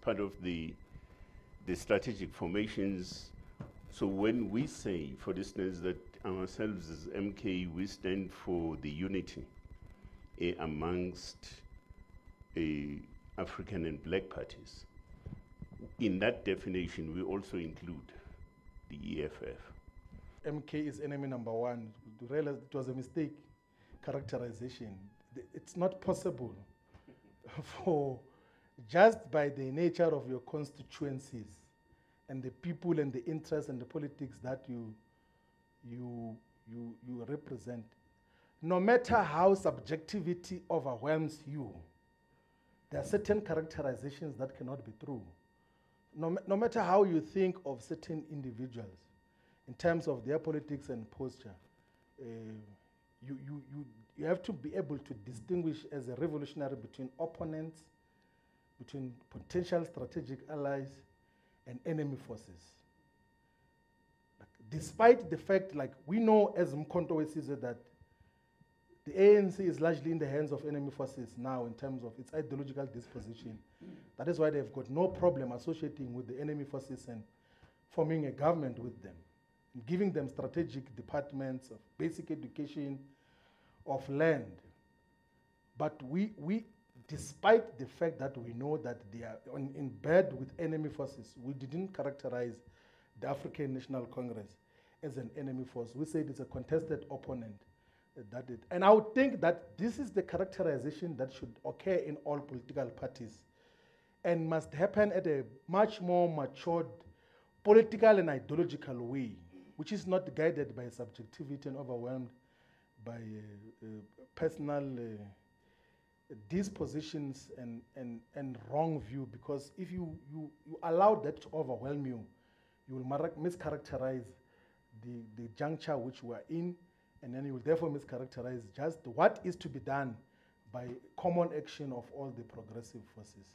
part of the strategic formations. So when we say, for instance, that ourselves as MK, we stand for the unity amongst African and black parties, in that definition, we also include the EFF. MK is enemy number one. To realize it was a mistake characterization. It's not possible for, just by the nature of your constituencies and the people and the interests and the politics that you represent, no matter how subjectivity overwhelms you, there are certain characterizations that cannot be true. No matter how you think of certain individuals in terms of their politics and posture, you have to be able to distinguish as a revolutionary between opponents, between potential strategic allies, and enemy forces. Despite the fact, like we know as Mkhonto says that the ANC is largely in the hands of enemy forces now in terms of its ideological disposition. That is why they've got no problem associating with the enemy forces and forming a government with them, and giving them strategic departments of basic education, of land. But we despite the fact that we know that they are in bed with enemy forces, we didn't characterize the African National Congress as an enemy force. We said it's a contested opponent. And I would think that this is the characterization that should occur in all political parties and must happen at a much more matured political and ideological way, which is not guided by subjectivity and overwhelmed by personal dispositions and wrong view. Because if you allow that to overwhelm you, you will mischaracterize the juncture which we are in, and then you will therefore mischaracterize just what is to be done by common action of all the progressive forces.